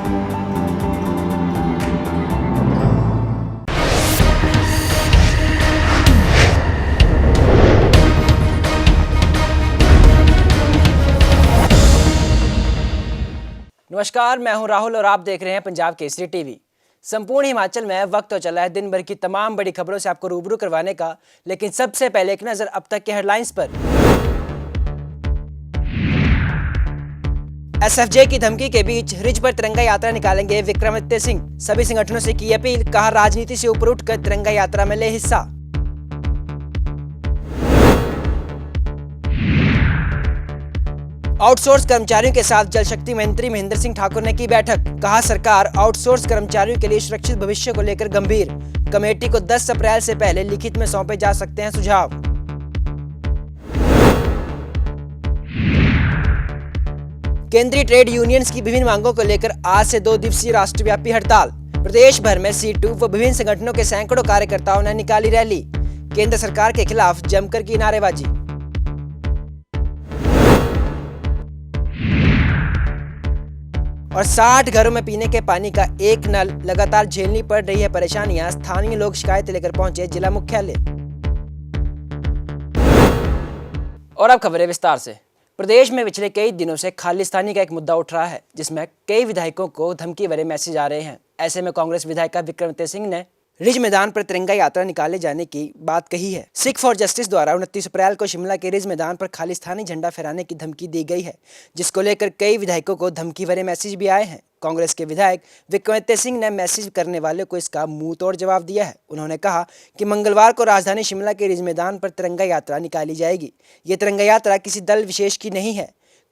नमस्कार, मैं हूं राहुल और आप देख रहे हैं पंजाब केसरी टीवी। संपूर्ण हिमाचल में वक्त तो चला है दिन भर की तमाम बड़ी खबरों से आपको रूबरू करवाने का, लेकिन सबसे पहले एक नजर अब तक के हेडलाइंस पर। एसएफजे की धमकी के बीच रिज पर तिरंगा यात्रा निकालेंगे विक्रमादित्य सिंह। सभी संगठनों से की अपील, कहा राजनीति से ऊपर उठकर तिरंगा यात्रा में ले हिस्सा। आउटसोर्स कर्मचारियों के साथ जल शक्ति मंत्री महेंद्र सिंह ठाकुर ने की बैठक, कहा सरकार आउटसोर्स कर्मचारियों के लिए सुरक्षित भविष्य को लेकर गंभीर। कमेटी को 10 अप्रैल से पहले लिखित में सौंपे जा सकते हैं सुझाव। केंद्रीय ट्रेड यूनियंस की विभिन्न मांगों को लेकर आज से 2 दिवसीय राष्ट्रव्यापी हड़ताल। प्रदेश भर में C2 व विभिन्न संगठनों के सैकड़ों कार्यकर्ताओं ने निकाली रैली। केंद्र सरकार के खिलाफ जमकर की नारेबाजी। और 60 घरों में पीने के पानी का एक नल, लगातार झेलनी पड़ रही है परेशानियां। स्थानीय लोग शिकायत लेकर पहुंचे जिला मुख्यालय। और अब खबरें विस्तार से। प्रदेश में पिछले कई दिनों से खालिस्तानी का एक मुद्दा उठ रहा है, जिसमें कई विधायकों को धमकी भरे मैसेज आ रहे हैं। ऐसे में कांग्रेस विधायिका विक्रमादित्य सिंह ने रिज मैदान पर तिरंगा यात्रा निकाले जाने की बात कही है। सिख फॉर जस्टिस द्वारा 29 अप्रैल को शिमला के रिज मैदान पर खालिस्तानी झंडा फहराने की धमकी दी गई है, जिसको लेकर कई विधायकों को धमकी भरे मैसेज भी आए हैं। कांग्रेस के विधायक विक्रमादित्य सिंह ने मैसेज करने वाले को इसका मुंह तोड़ जवाब दिया है। उन्होंने कहा कि मंगलवार को राजधानी शिमला के रिज मैदान पर तिरंगा यात्रा निकाली जाएगी। ये तिरंगा यात्रा किसी दल विशेष की नहीं है।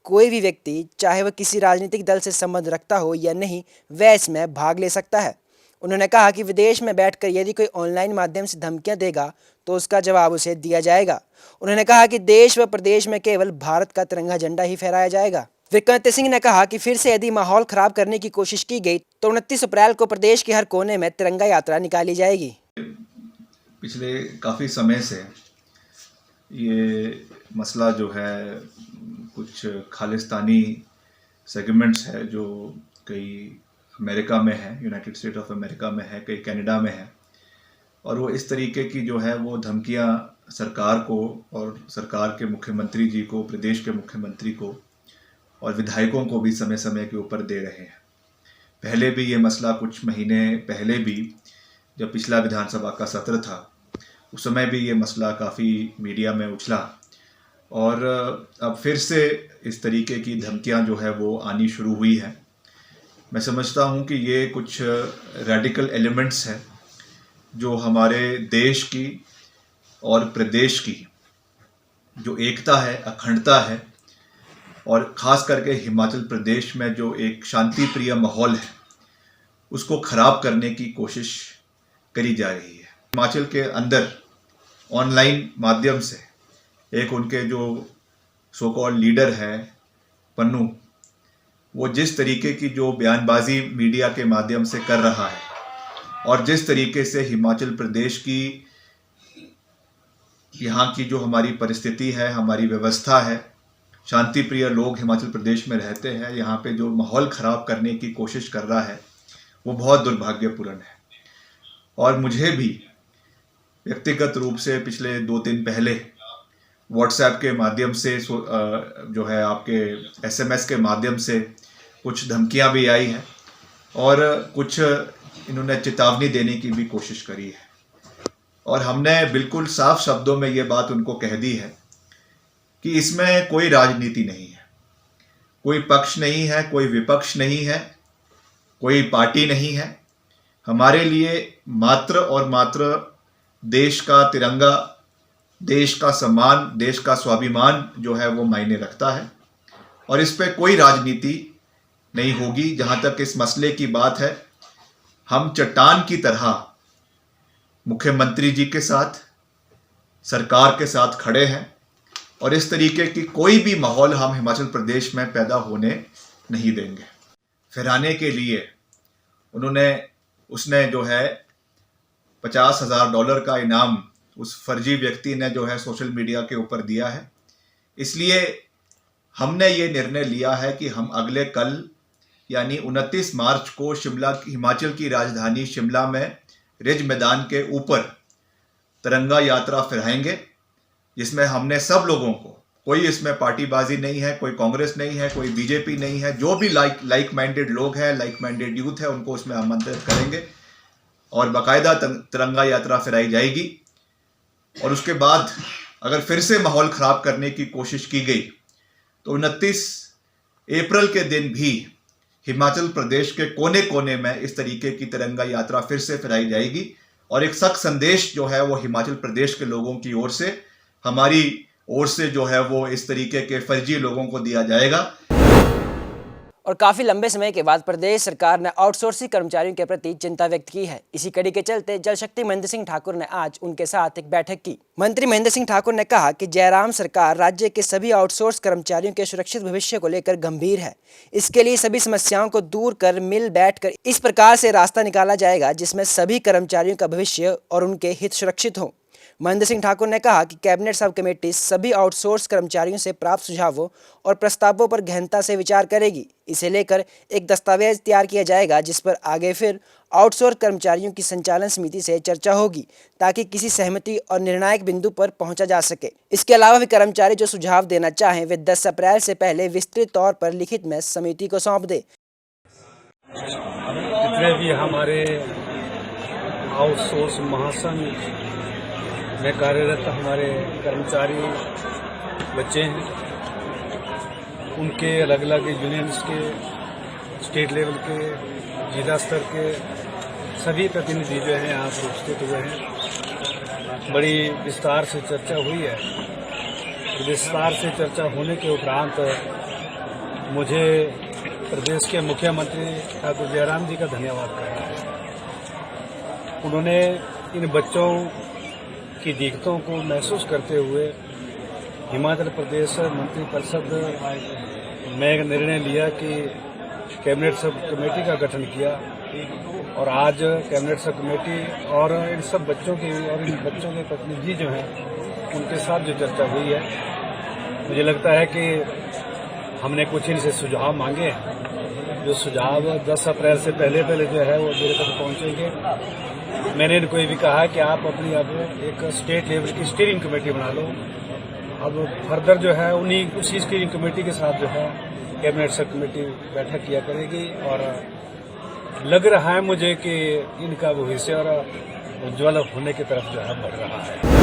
कोई भी व्यक्ति, चाहे वह किसी राजनीतिक दल से संबंध रखता हो या नहीं, वह इसमें भाग ले सकता है। उन्होंने कहा कि विदेश में बैठकर यदि कोई ऑनलाइन माध्यम से धमकियां देगा तो उसका जवाब उसे दिया जाएगा। उन्होंने कहा कि देश व प्रदेश में केवल भारत का तिरंगा झंडा ही फहराया जाएगा। विक्रमादित्य सिंह ने कहा कि फिर से यदि माहौल खराब करने की कोशिश की गई तो 29 अप्रैल को प्रदेश के हर कोने में तिरंगा यात्रा निकाली जाएगी। पिछले काफ़ी समय से ये मसला जो है, कुछ खालिस्तानी सेगमेंट्स है जो कई अमेरिका में है, यूनाइटेड स्टेट ऑफ अमेरिका में है, कई कनाडा में है, और वो इस तरीके की जो है वो धमकियां सरकार को और सरकार के मुख्यमंत्री जी को, प्रदेश के मुख्यमंत्री को और विधायकों को भी समय समय के ऊपर दे रहे हैं। पहले भी ये मसला, कुछ महीने पहले भी जब पिछला विधानसभा का सत्र था, उस समय भी ये मसला काफ़ी मीडिया में उछला, और अब फिर से इस तरीके की धमकियां जो है वो आनी शुरू हुई है। मैं समझता हूँ कि ये कुछ रेडिकल एलिमेंट्स हैं जो हमारे देश की और प्रदेश की जो एकता है, अखंडता है, और ख़ास करके हिमाचल प्रदेश में जो एक शांति प्रिय माहौल है, उसको ख़राब करने की कोशिश करी जा रही है। हिमाचल के अंदर ऑनलाइन माध्यम से एक उनके जो सो कॉल्ड लीडर है पन्नू, वो जिस तरीके की जो बयानबाजी मीडिया के माध्यम से कर रहा है और जिस तरीके से हिमाचल प्रदेश की, यहाँ की जो हमारी परिस्थिति है, हमारी व्यवस्था है, शांति प्रिय लोग हिमाचल प्रदेश में रहते हैं, यहाँ पे जो माहौल ख़राब करने की कोशिश कर रहा है, वो बहुत दुर्भाग्यपूर्ण है। और मुझे भी व्यक्तिगत रूप से पिछले 2 दिन पहले व्हाट्सएप के माध्यम से, जो है आपके SMS के माध्यम से कुछ धमकियां भी आई हैं, और कुछ इन्होंने चेतावनी देने की भी कोशिश करी है। और हमने बिल्कुल साफ शब्दों में ये बात उनको कह दी है कि इसमें कोई राजनीति नहीं है, कोई पक्ष नहीं है, कोई विपक्ष नहीं है, कोई पार्टी नहीं है। हमारे लिए मात्र और मात्र देश का तिरंगा, देश का सम्मान, देश का स्वाभिमान जो है वो मायने रखता है, और इस पे कोई राजनीति नहीं होगी। जहाँ तक इस मसले की बात है, हम चट्टान की तरह मुख्यमंत्री जी के साथ, सरकार के साथ खड़े हैं, और इस तरीके की कोई भी माहौल हम हिमाचल प्रदेश में पैदा होने नहीं देंगे। फहराने के लिए उसने जो है $50,000 का इनाम उस फर्जी व्यक्ति ने जो है सोशल मीडिया के ऊपर दिया है। इसलिए हमने ये निर्णय लिया है कि हम अगले कल यानी 29 मार्च को हिमाचल की राजधानी शिमला में रिज मैदान के ऊपर तिरंगा यात्रा फिराएंगे, जिसमें हमने सब लोगों को, कोई इसमें पार्टीबाजी नहीं है, कोई कांग्रेस नहीं है, कोई बीजेपी नहीं है, जो भी लाइक माइंडेड लोग हैं, लाइक माइंडेड यूथ है, उनको उसमें आमंत्रित करेंगे और बाकायदा तिरंगा यात्रा फिराई जाएगी। और उसके बाद अगर फिर से माहौल ख़राब करने की कोशिश की गई तो 29 अप्रैल के दिन भी हिमाचल प्रदेश के कोने कोने में इस तरीके की तिरंगा यात्रा फिर से फिराई जाएगी और एक सख्त संदेश जो है वो हिमाचल प्रदेश के लोगों की ओर से, हमारी ओर से जो है वो इस तरीके के फर्जी लोगों को दिया जाएगा। और काफी लंबे समय के बाद प्रदेश सरकार ने आउटसोर्सिंग कर्मचारियों के प्रति चिंता व्यक्त की है। इसी कड़ी के चलते जल शक्ति महेंद्र सिंह ठाकुर ने आज उनके साथ एक बैठक की। मंत्री महेंद्र सिंह ठाकुर ने कहा कि जयराम सरकार राज्य के सभी आउटसोर्स कर्मचारियों के सुरक्षित भविष्य को लेकर गंभीर है। इसके लिए सभी समस्याओं को दूर कर मिल बैठकर इस प्रकार से रास्ता निकाला जाएगा जिसमें सभी कर्मचारियों का भविष्य और उनके हित सुरक्षित हों। महेंद्र सिंह ठाकुर ने कहा कि कैबिनेट सब कमेटी सभी आउटसोर्स कर्मचारियों से प्राप्त सुझावों और प्रस्तावों पर गहनता से विचार करेगी। इसे लेकर एक दस्तावेज तैयार किया जाएगा जिस पर आगे फिर आउटसोर्स कर्मचारियों की संचालन समिति से चर्चा होगी ताकि किसी सहमति और निर्णायक बिंदु पर पहुंचा जा सके। इसके अलावा भी कर्मचारी जो सुझाव देना चाहें वे 10 अप्रैल से पहले विस्तृत तौर पर लिखित में समिति को सौंप दे। जितने भी हमारे आउटसोर्स महासंघ में कार्यरत हमारे कर्मचारी बच्चे हैं, उनके अलग अलग यूनियंस के, स्टेट लेवल के, जिला स्तर के सभी प्रतिनिधि जो हैं यहाँ पर उपस्थित हुए हैं। बड़ी विस्तार से चर्चा हुई है। विस्तार से चर्चा होने के उपरांत मुझे प्रदेश के मुख्यमंत्री ठाकुर जयराम जी का धन्यवाद करना है। उन्होंने इन बच्चों की दिक्कतों को महसूस करते हुए हिमाचल प्रदेश मंत्रिपरिषद में एक निर्णय लिया कि कैबिनेट सब कमेटी का गठन किया और आज कैबिनेट सब कमेटी और इन सब बच्चों की और इन बच्चों के प्रतिनिधि जो हैं उनके साथ जो चर्चा हुई है, मुझे लगता है कि हमने कुछ इनसे सुझाव मांगे हैं। जो सुझाव 10 अप्रैल से पहले जो है वो मेरे तक पहुंचेंगे। मैंने इनको ये भी कहा कि आप अपनी अब एक स्टेट लेवल की स्टीयरिंग कमेटी बना लो। अब फर्दर जो है उसी स्टीयरिंग कमेटी के साथ जो है कैबिनेट सब कमेटी बैठक किया करेगी और लग रहा है मुझे कि इनका भविष्य और उज्ज्वल होने की तरफ जो है बढ़ रहा है।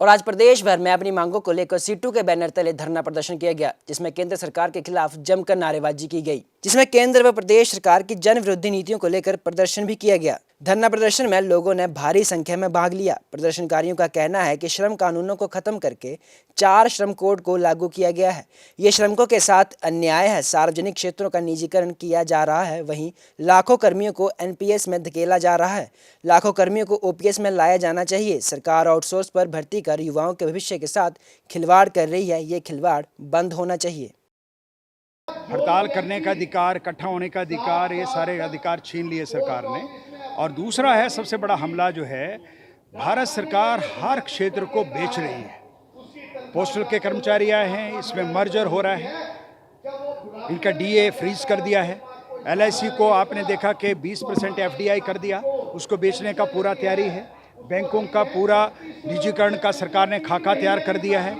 और आज प्रदेश भर में अपनी मांगों को लेकर सीटू के बैनर तले धरना प्रदर्शन किया गया, जिसमें केंद्र सरकार के खिलाफ जमकर नारेबाजी की गई, जिसमें केंद्र व प्रदेश सरकार की जन विरोधी नीतियों को लेकर प्रदर्शन भी किया गया। धरना प्रदर्शन में लोगों ने भारी संख्या में भाग लिया। प्रदर्शनकारियों का कहना है कि श्रम कानूनों को खत्म करके 4 श्रम कोड को लागू किया गया है। ये श्रमिकों के साथ अन्याय है। सार्वजनिक क्षेत्रों का निजीकरण किया जा रहा है। वहीं लाखों कर्मियों को एनपीएस में धकेला जा रहा है। लाखों कर्मियों को ओपीएस में लाया जाना चाहिए। सरकार आउटसोर्स पर भर्ती कर युवाओं के भविष्य के साथ खिलवाड़ कर रही है। ये खिलवाड़ बंद होना चाहिए। हड़ताल करने का अधिकार, इकट्ठा होने का अधिकार, ये सारे अधिकार छीन लिए सरकार ने। और दूसरा है सबसे बड़ा हमला जो है, भारत सरकार हर क्षेत्र को बेच रही है। पोस्टल के कर्मचारी आए हैं, इसमें मर्जर हो रहा है, इनका डीए फ्रीज कर दिया है। एलआईसी को आपने देखा कि 20% एफडीआई कर दिया, उसको बेचने का पूरा तैयारी है। बैंकों का पूरा निजीकरण का सरकार ने खाका तैयार कर दिया है।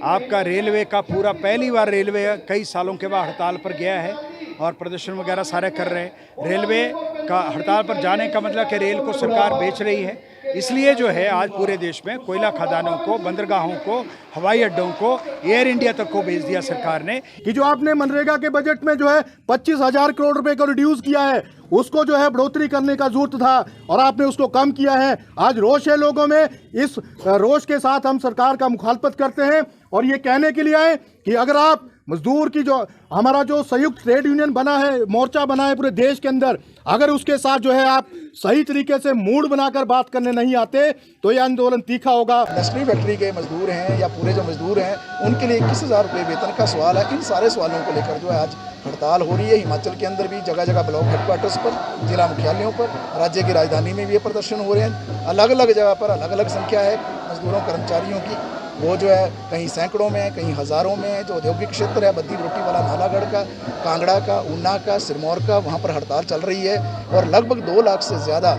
आपका रेलवे का पूरा, पहली बार रेलवे कई सालों के बाद हड़ताल पर गया है और प्रदर्शन वगैरह सारे कर रहे हैं। रेलवे का हड़ताल पर जाने का मतलब कि रेल को सरकार बेच रही है। इसलिए जो है आज पूरे देश में कोयला खदानों को, बंदरगाहों को, हवाई अड्डों को, एयर इंडिया तक को बेच दिया सरकार ने। कि जो आपने मनरेगा के बजट में जो है 25,000 करोड़ रुपए को रिड्यूस किया है, उसको जो है बढ़ोतरी करने का जरूरत था और आपने उसको कम किया है। आज रोष है लोगों में। इस रोष के साथ हम सरकार का मुखालफत करते हैं और ये कहने के लिए आए कि अगर आप मजदूर की जो हमारा जो संयुक्त ट्रेड यूनियन बना है, मोर्चा बना है पूरे देश के अंदर, अगर उसके साथ जो है आप सही तरीके से मूड बनाकर बात करने नहीं आते तो यह आंदोलन तीखा होगा। इंडस्ट्री फैक्ट्री के मजदूर हैं या पूरे जो मजदूर हैं उनके लिए 21,000 रुपये वेतन का सवाल है। इन सारे सवालों को लेकर जो है आज हड़ताल हो रही है। हिमाचल के अंदर भी जगह जगह ब्लॉक हेडक्वार्टर्स पर, जिला मुख्यालयों पर, राज्य की राजधानी में भी ये प्रदर्शन हो रहे हैं। अलग अलग जगह पर अलग अलग संख्या है मजदूरों कर्मचारियों की। वो जो है कहीं सैकड़ों में, कहीं हज़ारों में। जो औद्योगिक क्षेत्र है बद्दी बरोटी वाला, नालागढ़ का, कांगड़ा का, ऊना का, सिरमौर का, वहाँ पर हड़ताल चल रही है और लगभग 2 लाख से ज़्यादा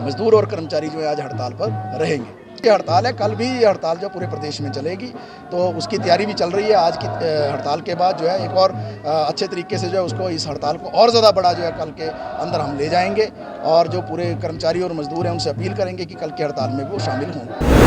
मजदूर और कर्मचारी जो है आज हड़ताल पर रहेंगे। ये हड़ताल है, कल भी ये हड़ताल जो पूरे प्रदेश में चलेगी, तो उसकी तैयारी भी चल रही है। आज की हड़ताल के बाद जो है एक और अच्छे तरीके से जो है उसको, इस हड़ताल को और ज़्यादा बड़ा जो है कल के अंदर हम ले जाएंगे और जो पूरे कर्मचारी और मजदूर हैं उनसे अपील करेंगे कि कल की हड़ताल में वो शामिल हों।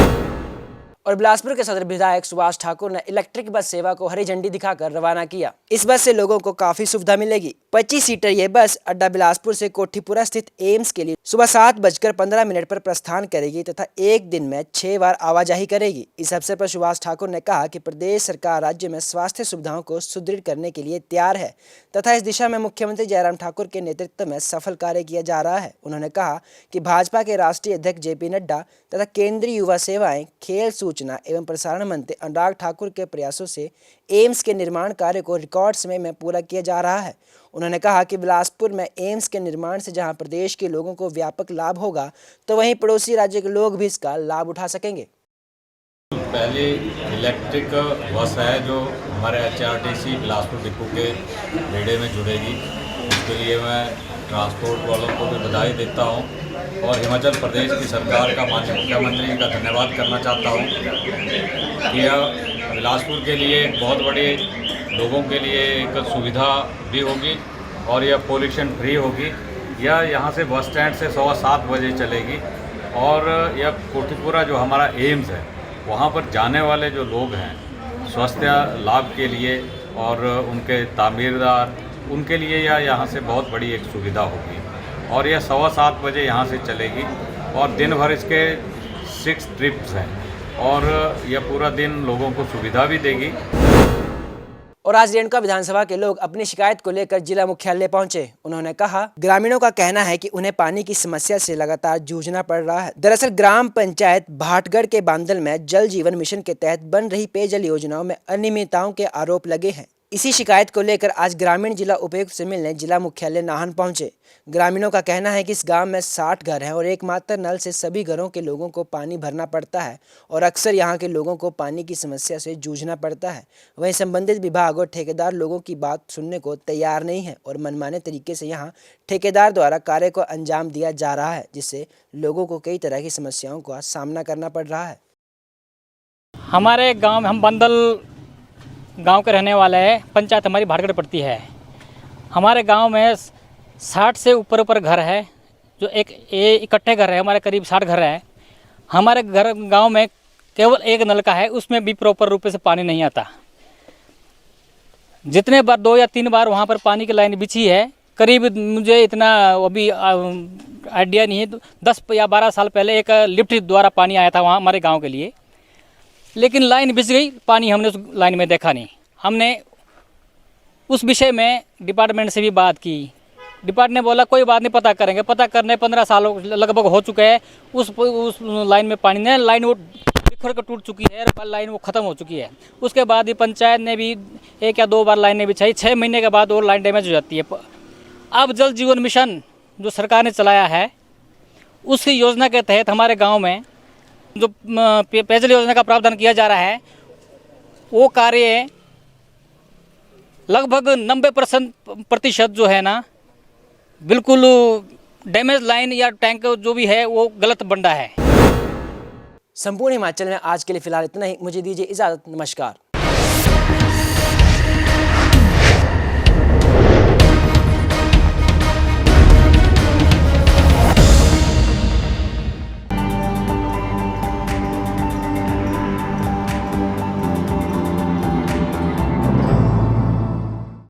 और बिलासपुर के सदर विधायक सुभाष ठाकुर ने इलेक्ट्रिक बस सेवा को हरी झंडी दिखाकर रवाना किया। इस बस से लोगों को काफी सुविधा मिलेगी। 25 सीटर ये बस अड्डा बिलासपुर से कोठीपुरा स्थित एम्स के लिए सुबह 7:15 पर प्रस्थान करेगी तथा एक दिन में 6 बार आवाजाही करेगी। इस अवसर पर सुभाष ठाकुर ने कहा कि प्रदेश सरकार राज्य में स्वास्थ्य सुविधाओं को सुदृढ़ करने के लिए तैयार है तथा इस दिशा में मुख्यमंत्री जयराम ठाकुर के नेतृत्व में सफल कार्य किया जा रहा है। उन्होंने कहा कि भाजपा के राष्ट्रीय अध्यक्ष JP नड्डा तथा केंद्रीय युवा सेवाएं, खेल, सूचना एवं प्रसारण मंत्री अनुराग ठाकुर के प्रयासों से एम्स के निर्माण कार्य को रिकॉर्ड समय में पूरा किया जा रहा है। उन्होंने कहा कि बिलासपुर में एम्स के निर्माण से जहां प्रदेश के लोगों को व्यापक लाभ होगा, तो वहीं पड़ोसी राज्य के लोग भी इसका लाभ उठा सकेंगे। पहली इलेक्ट्रिक बस है जो हमारे HRTC बिलासपुर डिपो के बेड़े में जुड़ेगी। इसके लिए मैं ट्रांसपोर्ट वालों को भी बधाई देता हूं और हिमाचल प्रदेश की सरकार का माननीय मुख्यमंत्री का धन्यवाद करना चाहता हूं कि यह बिलासपुर के लिए एक बहुत बड़ी लोगों के लिए एक सुविधा भी होगी और यह पोल्यूशन फ्री होगी। यह यहाँ से बस स्टैंड से 7:15 बजे चलेगी और यह कोठीपुरा जो हमारा एम्स है वहाँ पर जाने वाले जो लोग हैं स्वास्थ्य लाभ के लिए और उनके तामीरदार, उनके लिए यह यहाँ से बहुत बड़ी एक सुविधा होगी और यह 7:15 बजे यहाँ से चलेगी और दिन भर इसके 6 ट्रिप्स हैं और यह पूरा दिन लोगों को सुविधा भी देगी। और आज रेणुका विधानसभा के लोग अपनी शिकायत को लेकर जिला मुख्यालय पहुंचे। उन्होंने कहा, ग्रामीणों का कहना है कि उन्हें पानी की समस्या से लगातार जूझना पड़ रहा है। दरअसल ग्राम पंचायत भाटगढ़ के बांदल में जल जीवन मिशन के तहत बन रही पेयजल योजनाओं में अनियमितताओं के आरोप लगे हैं। इसी शिकायत को लेकर आज ग्रामीण जिला उपायुक्त से मिलने जिला मुख्यालय नाहन पहुंचे। ग्रामीणों का कहना है कि इस गांव में 60 घर हैं और एकमात्र नल से सभी घरों के लोगों को पानी भरना पड़ता है और अक्सर यहां के लोगों को पानी की समस्या से जूझना पड़ता है। वहीं संबंधित विभाग और ठेकेदार लोगों की बात सुनने को तैयार नहीं है और मनमाने तरीके से यहां ठेकेदार द्वारा कार्य को अंजाम दिया जा रहा है, जिससे लोगों को कई तरह की समस्याओं का सामना करना पड़ रहा है। हमारे गाँव में, हम बंदल गांव के रहने वाले हैं, पंचायत हमारी भाटगढ़ पड़ती है। हमारे गांव में 60 से ऊपर घर है, जो एक इकट्ठे घर है, हमारे करीब 60 घर हैं। हमारे गांव में केवल एक नलका है, उसमें भी प्रॉपर रूप से पानी नहीं आता। जितने बार 2 या 3 बार वहां पर पानी की लाइन बिछी है, करीब मुझे इतना अभी आइडिया नहीं है, 10 या 12 साल पहले एक लिफ्ट द्वारा पानी आया था वहाँ हमारे गाँव के लिए, लेकिन लाइन बिछ गई, पानी हमने उस लाइन में देखा नहीं। हमने उस विषय में डिपार्टमेंट से भी बात की। डिपार्टमेंट ने बोला कोई बात नहीं, पता करेंगे। पता करने 15 साल लगभग हो चुके हैं, उस लाइन में पानी नहीं, लाइन वो बिखर कर टूट चुकी है, लाइन वो ख़त्म हो चुकी है। उसके बाद ही पंचायत ने भी 1 या 2 बार लाइनें बिछाई, 6 महीने के बाद वो लाइन डैमेज हो जाती है। अब जल जीवन मिशन जो सरकार ने चलाया है, उस योजना के तहत हमारे गाँव में जो पेयजल योजना का प्रावधान किया जा रहा है, वो कार्य लगभग 90% जो है ना, बिल्कुल डैमेज लाइन या टैंक जो भी है वो गलत बन रहा है। संपूर्ण हिमाचल में आज के लिए फिलहाल इतना ही। मुझे दीजिए इजाज़त। नमस्कार।